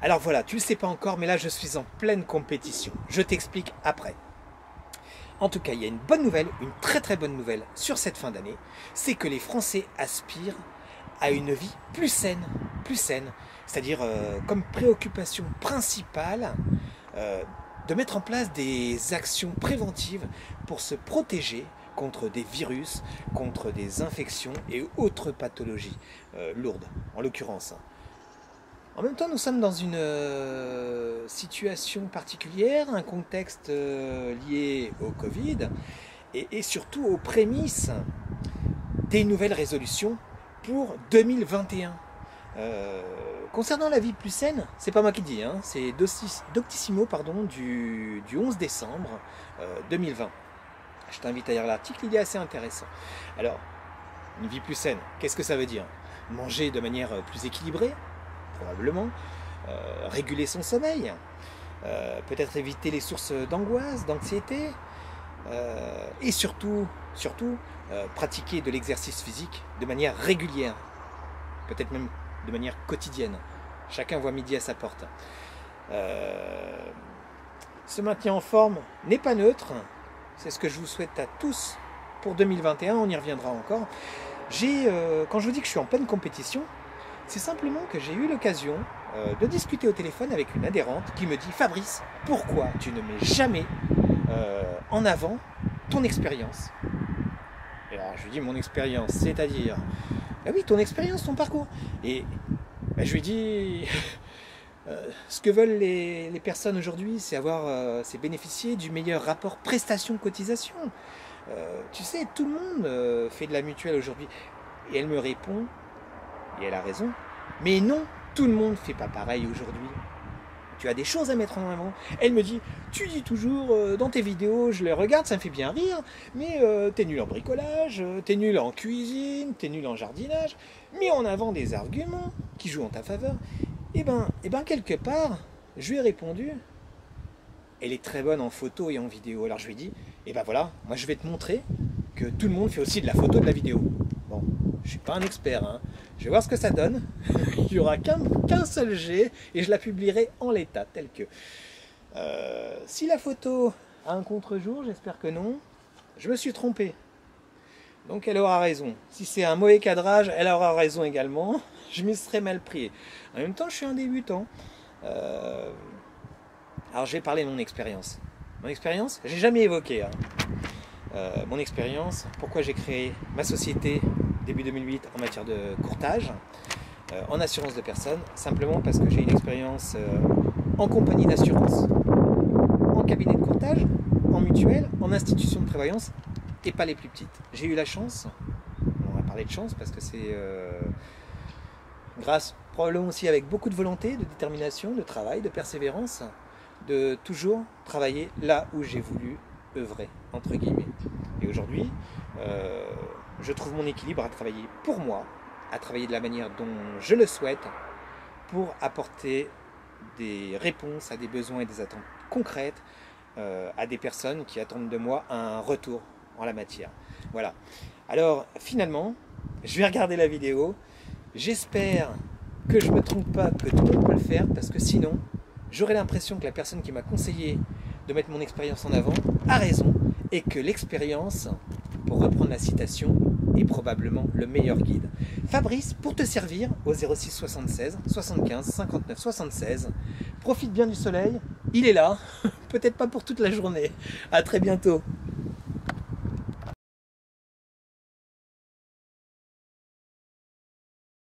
Alors voilà, tu le sais pas encore, mais là je suis en pleine compétition. Je t'explique après. En tout cas, il y a une bonne nouvelle, une très très bonne nouvelle sur cette fin d'année, c'est que les Français aspirent à une vie plus saine, c'est-à-dire comme préoccupation principale de mettre en place des actions préventives pour se protéger contre des virus, contre des infections et autres pathologies lourdes, en l'occurrence. En même temps, nous sommes dans une situation particulière, un contexte lié au Covid et surtout aux prémices des nouvelles résolutions pour 2021. Concernant la vie plus saine, c'est pas moi qui dis, hein, c'est Doctissimo pardon, du 11 décembre 2020. Je t'invite à lire l'article, il est assez intéressant. Alors, une vie plus saine, qu'est-ce que ça veut dire? Manger de manière plus équilibrée, probablement, réguler son sommeil, peut-être éviter les sources d'angoisse, d'anxiété, et surtout pratiquer de l'exercice physique de manière régulière, peut-être même de manière quotidienne. Chacun voit midi à sa porte. Se maintenir en forme n'est pas neutre, c'est ce que je vous souhaite à tous pour 2021, on y reviendra encore. Quand je vous dis que je suis en pleine compétition, c'est simplement que j'ai eu l'occasion de discuter au téléphone avec une adhérente qui me dit « Fabrice, pourquoi tu ne mets jamais en avant ton expérience ?» Et alors je lui dis « Mon expérience, c'est-à-dire ?» « Ah oui, ton expérience, ton parcours. » Et je lui dis ce que veulent les personnes aujourd'hui, c'est bénéficier du meilleur rapport prestation-cotisation. Tu sais, tout le monde fait de la mutuelle aujourd'hui. Et elle me répond, et elle a raison, mais non, tout le monde ne fait pas pareil aujourd'hui. Tu as des choses à mettre en avant. Elle me dit, tu dis toujours dans tes vidéos, je les regarde, ça me fait bien rire, mais t'es nul en bricolage, t'es nul en cuisine, t'es nul en jardinage, mets en avant des arguments qui jouent en ta faveur. Et ben quelque part, je lui ai répondu, elle est très bonne en photo et en vidéo. Alors je lui ai dit, et ben voilà, moi je vais te montrer que tout le monde fait aussi de la photo et de la vidéo. Bon, je suis pas un expert, hein. Je vais voir ce que ça donne. Il n'y aura qu'un seul jet et je la publierai en l'état, tel que. Si la photo a un contre-jour, j'espère que non, je me suis trompé. Donc elle aura raison. Si c'est un mauvais cadrage, elle aura raison également. Je m'y serais mal pris. En même temps, je suis un débutant. Alors je vais parler de mon expérience. Mon expérience, j'ai jamais évoqué. Hein. Mon expérience, pourquoi j'ai créé ma société début 2008 en matière de courtage, en assurance de personnes, simplement parce que j'ai une expérience en compagnie d'assurance, en cabinet de courtage, en mutuelle, en institution de prévoyance, et pas les plus petites. J'ai eu la chance, on va parler de chance parce que c'est grâce probablement aussi avec beaucoup de volonté, de détermination, de travail, de persévérance, de toujours travailler là où j'ai voulu œuvrer, entre guillemets. Et aujourd'hui, je trouve mon équilibre à travailler pour moi, à travailler de la manière dont je le souhaite, pour apporter des réponses à des besoins et des attentes concrètes à des personnes qui attendent de moi un retour en la matière. Voilà. Alors, finalement, je vais regarder la vidéo. J'espère que je ne me trompe pas, que tout le monde peut le faire, parce que sinon, j'aurai l'impression que la personne qui m'a conseillé de mettre mon expérience en avant a raison, et que l'expérience, pour reprendre la citation, est probablement le meilleur guide. Fabrice, pour te servir au 06 76 75 59 76, profite bien du soleil, il est là, peut-être pas pour toute la journée. À très bientôt.